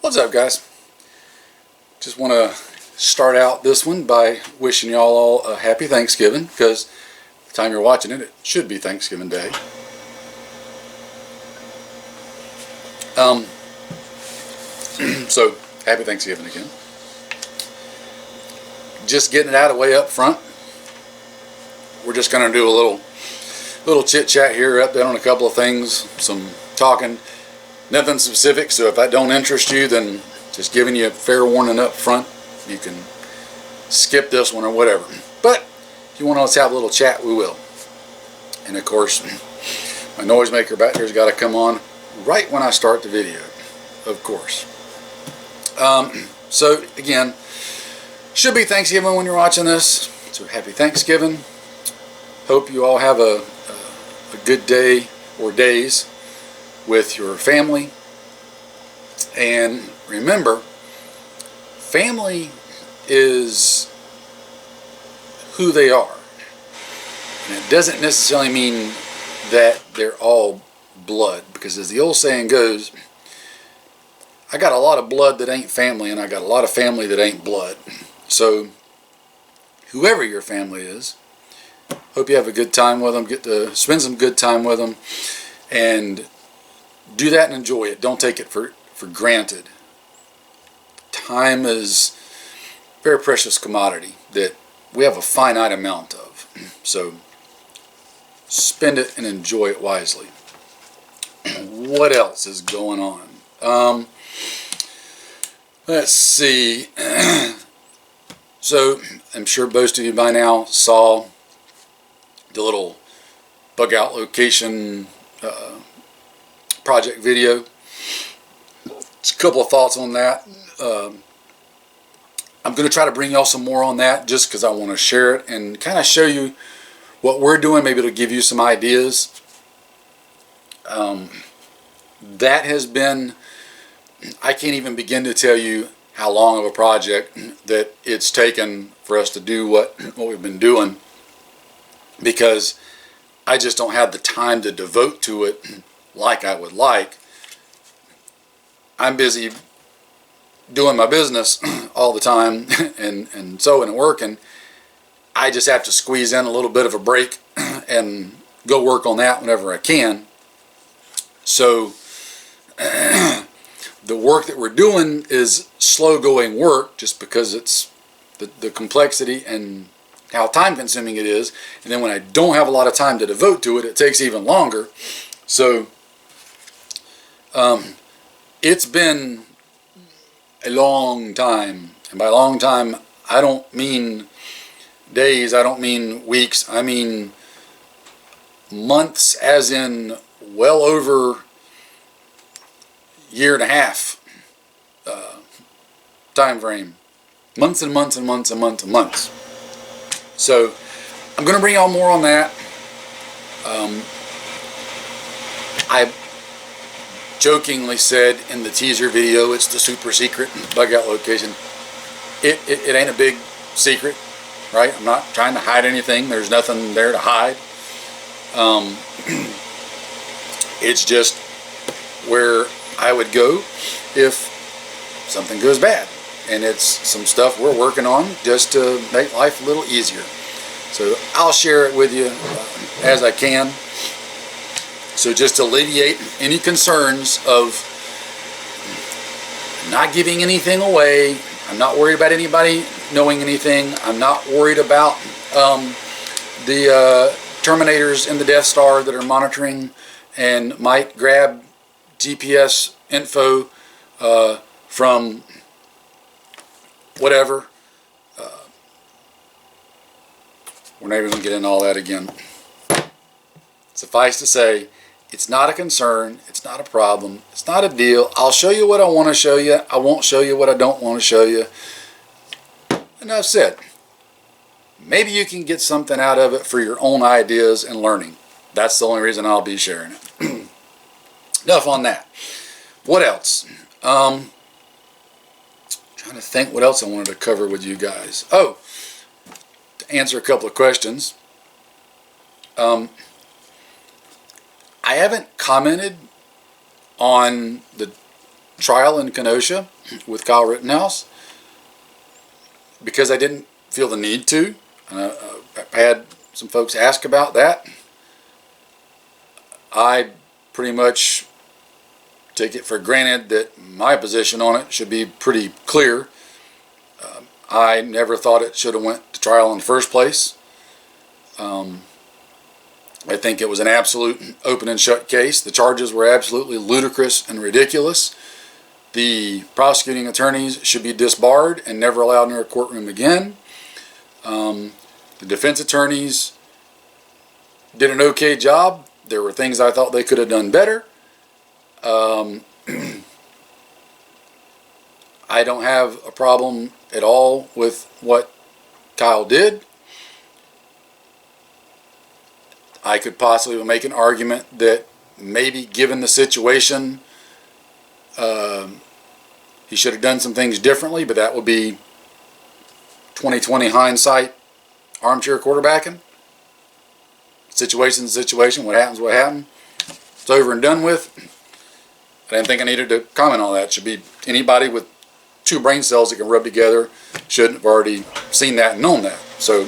What's up, guys? Just want to start out this one by wishing y'all all a happy Thanksgiving, because the time you're watching it, it should be Thanksgiving Day. So happy Thanksgiving again. Just getting it out of the way up front. We're just going to do a little chit chat here, update on a couple of things, some talking. Nothing specific, so if that don't interest you, then just giving you a fair warning up front. You can skip this one or whatever. But if you want to let's have a little chat, we will. And of course, my noisemaker back there's got to come on right when I start the video, of course. So again, should be Thanksgiving when you're watching this. So happy Thanksgiving. Hope you all have a good day or days with your family. And remember, family is who they are. And it doesn't necessarily mean that they're all blood, because as the old saying goes, I got a lot of blood that ain't family, and I got a lot of family that ain't blood. So whoever your family is, hope you have a good time with them, get to spend some good time with them, and do that and enjoy it. Don't take it for granted. Time is a very precious commodity that we have a finite amount of. So spend it and enjoy it wisely. What else is going on? Let's see. So I'm sure most of you by now saw the little bug out location project video. Just a couple of thoughts on that. I'm going to try to bring y'all some more on that just because I want to share it and kind of show you what we're doing. Maybe it'll give you some ideas. That has been, I can't even begin to tell you how long of a project that it's taken for us to do what we've been doing, because I just don't have the time to devote to it like I would like. I'm busy doing my business all the time and so and working. I just have to squeeze in a little bit of a break and go work on that whenever I can. So the work that we're doing is slow going work just because it's the complexity and how time consuming it is. And then when I don't have a lot of time to devote to it, it takes even longer. So it's been a long time, and by long time I don't mean days, I don't mean weeks, I mean months, as in well over year and a half time frame. Months and months and months and months and months. So I'm going to bring y'all more on that. I jokingly said in the teaser video it's the super secret bug out location. It ain't a big secret, right? I'm not trying to hide anything. There's nothing there to hide. It's just where I would go if something goes bad, and it's some stuff we're working on just to make life a little easier. So I'll share it with you as I can. So just to alleviate any concerns of not giving anything away. I'm not worried about anybody knowing anything. I'm not worried about the Terminators in the Death Star that are monitoring and might grab GPS info from whatever. We're not even going to get into all that again. Suffice to say, it's not a concern, it's not a problem, it's not a deal. I'll show you what I want to show you. I won't show you what I don't want to show you. Enough said. Maybe you can get something out of it for your own ideas and learning. That's the only reason I'll be sharing it. Enough on that. What else? Trying to think what else I wanted to cover with you guys. Oh, to answer a couple of questions. I haven't commented on the trial in Kenosha with Kyle Rittenhouse because I didn't feel the need to. I had some folks ask about that. I pretty much take it for granted that my position on it should be pretty clear. I never thought it should have went to trial in the first place. I think it was an absolute open and shut case. The charges were absolutely ludicrous and ridiculous. The prosecuting attorneys should be disbarred and never allowed near a courtroom again. The defense attorneys did an okay job. There were things I thought they could have done better. I don't have a problem at all with what Kyle did. I could possibly make an argument that maybe given the situation, he should have done some things differently, but that would be 2020 hindsight, armchair quarterbacking. Situation's a situation, what happens, what happened. It's over and done with. I didn't think I needed to comment on that. It should be anybody with two brain cells that can rub together should have already seen that and known that. So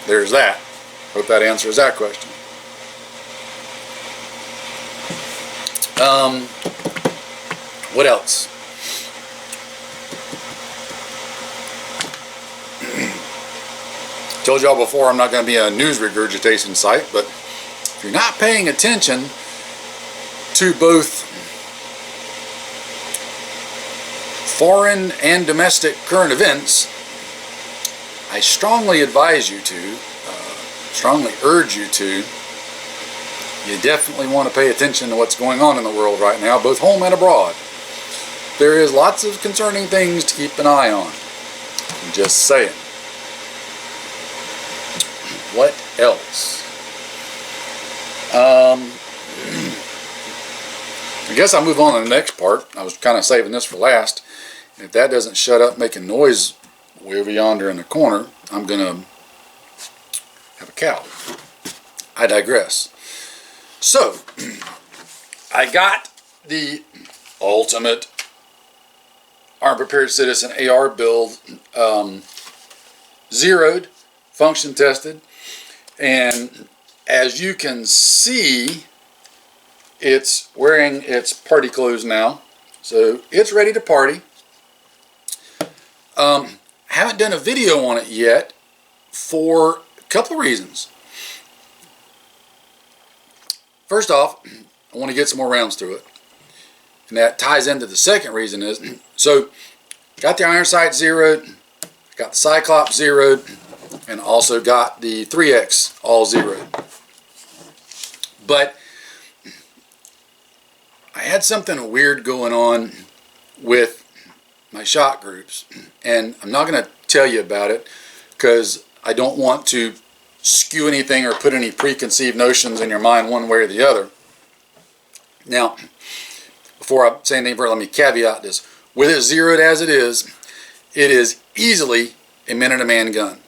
there's that. Hope that answers that question. What else? Told y'all before I'm not going to be a news regurgitation site, but if you're not paying attention to both foreign and domestic current events, I strongly advise you to, strongly urge you to, you definitely want to pay attention to what's going on in the world right now, both home and abroad. There is lots of concerning things to keep an eye on. I'm just saying. What else? I guess I'll move on to the next part. I was kind of saving this for last. If that doesn't shut up making noise way over yonder in the corner, I'm going to have a cow. I digress. So, I got the ultimate Armed Prepared Citizen AR build zeroed, function tested, and as you can see, it's wearing its party clothes now, so it's ready to party. Haven't done a video on it yet for a couple of reasons. First off, I want to get some more rounds through it. And that ties into the second reason is, so got the iron sight zeroed, got the Cyclops zeroed, and also got the 3X all zeroed. But I had something weird going on with my shot groups. And I'm not going to tell you about it because I don't want to skew anything or put any preconceived notions in your mind one way or the other. Now, before I say anything further, let me caveat this. With it zeroed as it is easily a minute-a-man gun.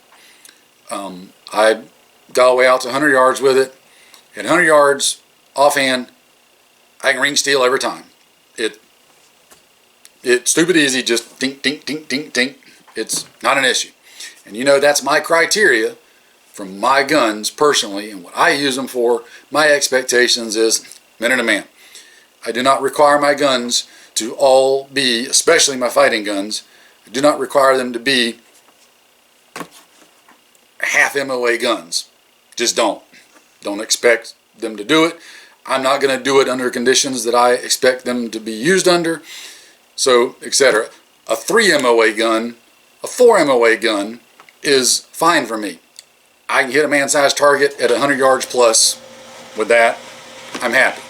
I got all the way out to 100 yards with it. At 100 yards, offhand, I can ring steel every time. It's stupid easy, just dink, dink, dink, dink, dink. It's not an issue. And you know that's my criteria from my guns personally, and what I use them for. My expectations is minute-a-man. I do not require my guns to all be, especially my fighting guns, I do not require them to be half MOA guns. Just don't. Don't expect them to do it. I'm not going to do it under conditions that I expect them to be used under. So, etc. A 3 MOA gun, a 4 MOA gun is fine for me. I can hit a man-sized target at 100 yards plus. With that, I'm happy.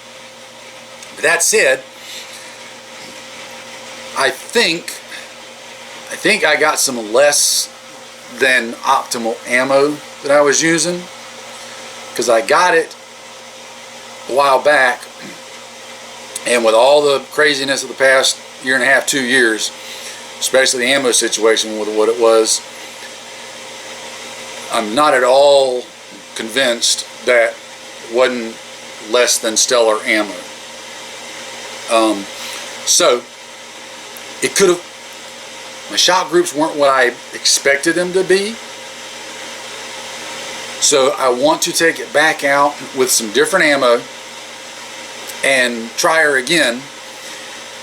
That said, I think I got some less than optimal ammo that I was using, because I got it a while back, and with all the craziness of the past year and a half, 2 years, especially the ammo situation with what it was, I'm not at all convinced that it wasn't less than stellar ammo. So It could have, my shot groups weren't what I expected them to be. So I want to take it back out with some different ammo and try her again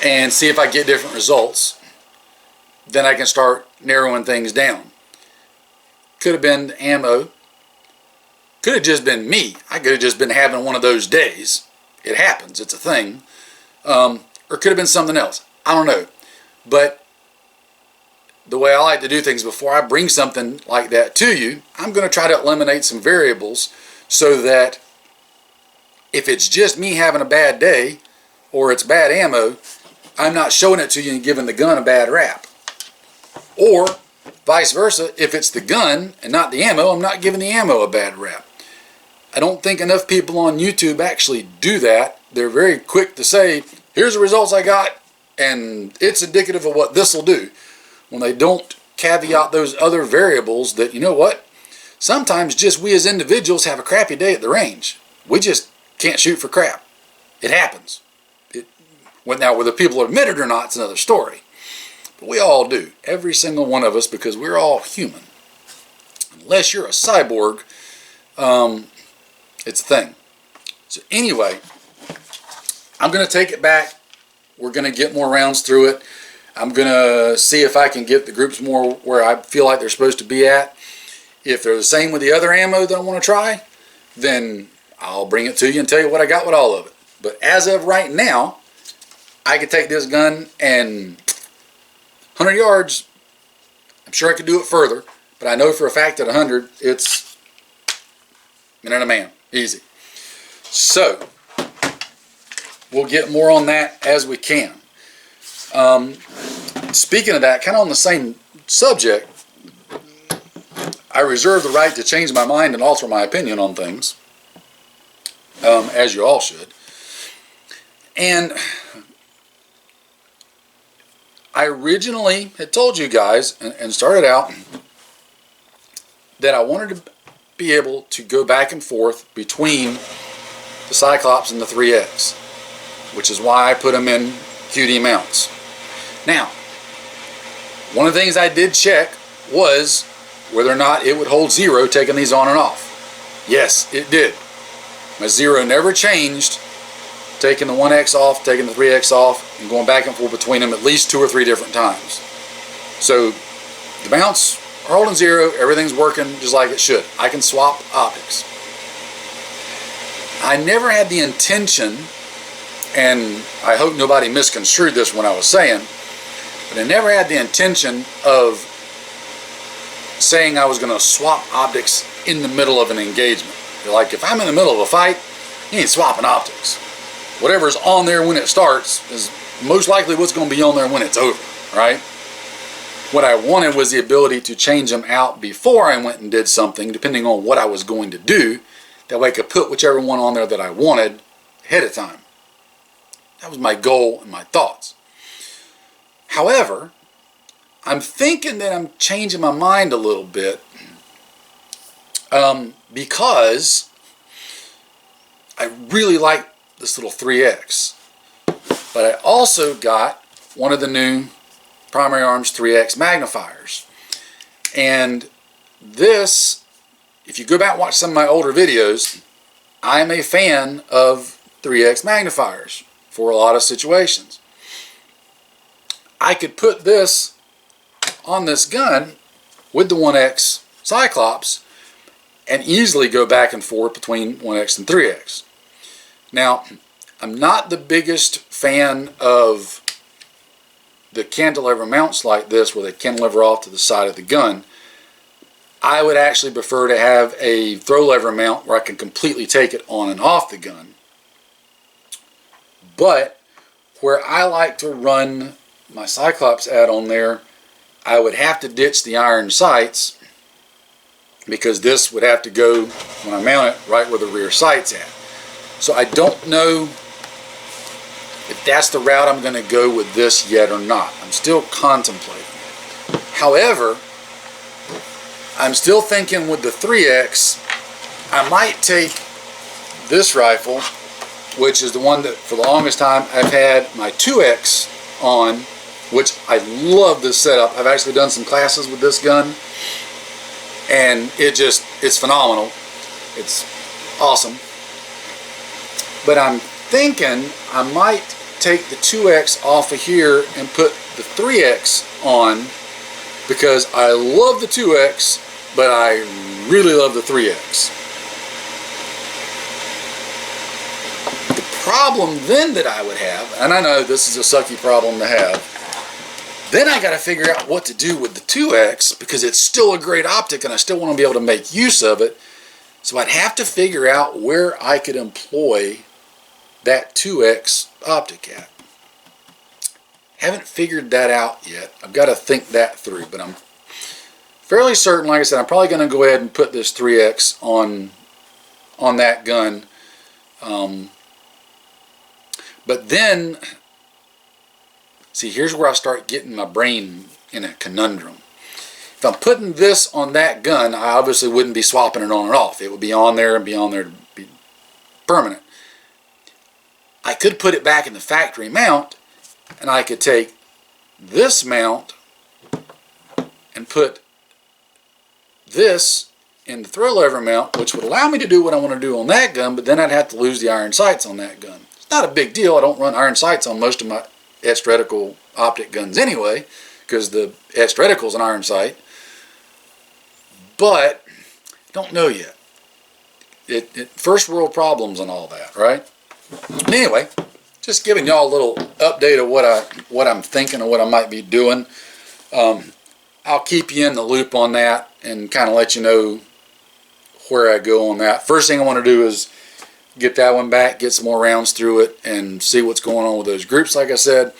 and see if I get different results. Then I can start narrowing things down. Could have been ammo. Could have just been me. I could have just been having one of those days. It happens. It's a thing. Or could have been something else. I don't know. But the way I like to do things, before I bring something like that to you, I'm going to try to eliminate some variables so that if it's just me having a bad day or it's bad ammo, I'm not showing it to you and giving the gun a bad rap. Or vice versa, if it's the gun and not the ammo, I'm not giving the ammo a bad rap. I don't think enough people on YouTube actually do that. They're very quick to say, here's the results I got, and it's indicative of what this will do, when they don't caveat those other variables that, you know what, sometimes just we as individuals have a crappy day at the range. We just can't shoot for crap. It happens. Now, whether people admit it or not, it's another story. But we all do. Every single one of us, because we're all human. Unless you're a cyborg, it's a thing. So anyway, I'm going to take it back. We're going to get more rounds through it. I'm going to see if I can get the groups more where I feel like they're supposed to be at. If they're the same with the other ammo that I want to try, then I'll bring it to you and tell you what I got with all of it. But as of right now, I could take this gun and 100 yards, I'm sure I could do it further, but I know for a fact at 100, it's minute a man, easy. So, we'll get more on that as we can. Speaking of that, kind of on the same subject, I reserve the right to change my mind and alter my opinion on things, as you all should. And I originally had told you guys and started out that I wanted to be able to go back and forth between the Cyclops and the 3X, which is why I put them in QD mounts. Now, one of the things I did check was whether or not it would hold zero taking these on and off. Yes, it did. My zero never changed taking the 1X off, taking the 3X off, and going back and forth between them at least 2 or 3 different times. So the mounts are holding zero, everything's working just like it should. I can swap optics. I never had the intention, and I hope nobody misconstrued this when I was saying, but I never had the intention of saying I was going to swap optics in the middle of an engagement. Like, if I'm in the middle of a fight, you ain't swapping optics. Whatever's on there when it starts is most likely what's going to be on there when it's over, right? What I wanted was the ability to change them out before I went and did something, depending on what I was going to do. That way I could put whichever one on there that I wanted ahead of time. That was my goal and my thoughts. However, I'm thinking that I'm changing my mind a little bit because I really like this little 3X. But I also got one of the new Primary Arms 3X magnifiers. And this, if you go back and watch some of my older videos, I'm a fan of 3X magnifiers for a lot of situations. I could put this on this gun with the 1X Cyclops and easily go back and forth between 1X and 3X. Now, I'm not the biggest fan of the cantilever mounts like this where they cantilever off to the side of the gun. I would actually prefer to have a throw lever mount where I can completely take it on and off the gun. But where I like to run my Cyclops at on there, I would have to ditch the iron sights because this would have to go, when I mount it, right where the rear sight's at. So I don't know if that's the route I'm going to go with this yet or not. I'm still contemplating it. However, I'm still thinking with the 3X, I might take this rifle, which is the one that for the longest time I've had my 2X on which I love this setup. I've actually done some classes with this gun, and it's phenomenal. It's awesome. But I'm thinking I might take the 2X off of here and put the 3X on, because I love the 2X, but I really love the 3X. The problem then that I would have, and I know this is a sucky problem to have, then I got to figure out what to do with the 2X, because it's still a great optic and I still want to be able to make use of it. So I'd have to figure out where I could employ that 2X optic at. Haven't figured that out yet. I've got to think that through, but I'm fairly certain, like I said, I'm probably going to go ahead and put this 3X on that gun. But then, see, here's where I start getting my brain in a conundrum. If I'm putting this on that gun, I obviously wouldn't be swapping it on and off. It would be on there and be on there to be permanent. I could put it back in the factory mount, and I could take this mount and put this in the throw lever mount, which would allow me to do what I want to do on that gun, but then I'd have to lose the iron sights on that gun. It's not a big deal. I don't run iron sights on most of my etched reticle optic guns anyway, because the etched reticle is an iron sight. But don't know yet. First world problems and all that, right? Anyway, just giving y'all a little update of what I'm thinking of what I might be doing. I'll keep you in the loop on that and kind of let you know where I go on that. First thing I want to do is get that one back, get some more rounds through it, and see what's going on with those groups, like I said.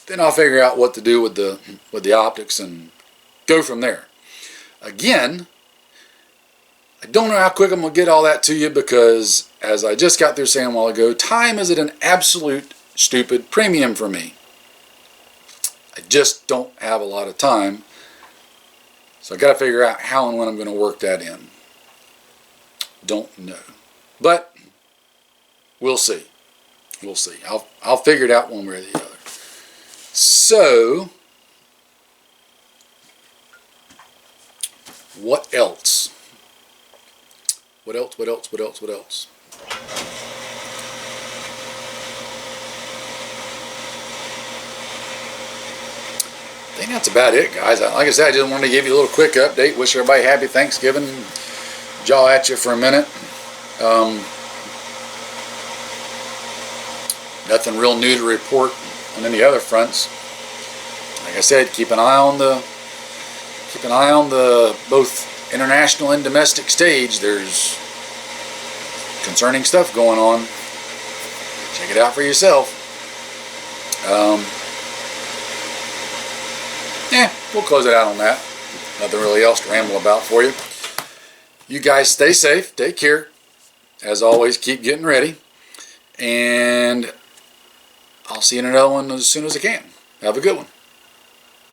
Then I'll figure out what to do with the optics and go from there. Again, I don't know how quick I'm going to get all that to you, because as I just got through saying a while ago, time is at an absolute stupid premium for me. I just don't have a lot of time. So I got to figure out how and when I'm going to work that in. Don't know. But we'll see. We'll see. I'll figure it out one way or the other. So, what else? What else? I think that's about it, guys. Like I said, I just wanted to give you a little quick update. Wish everybody happy Thanksgiving. Jaw at you for a minute. Nothing real new to report on any other fronts. Like I said, keep an eye on the both international and domestic stage. There's concerning stuff going on. Check it out for yourself. We'll close it out on that. Nothing really else to ramble about for you. You guys stay safe, take care. As always, keep getting ready. And I'll see you in another one as soon as I can. Have a good one.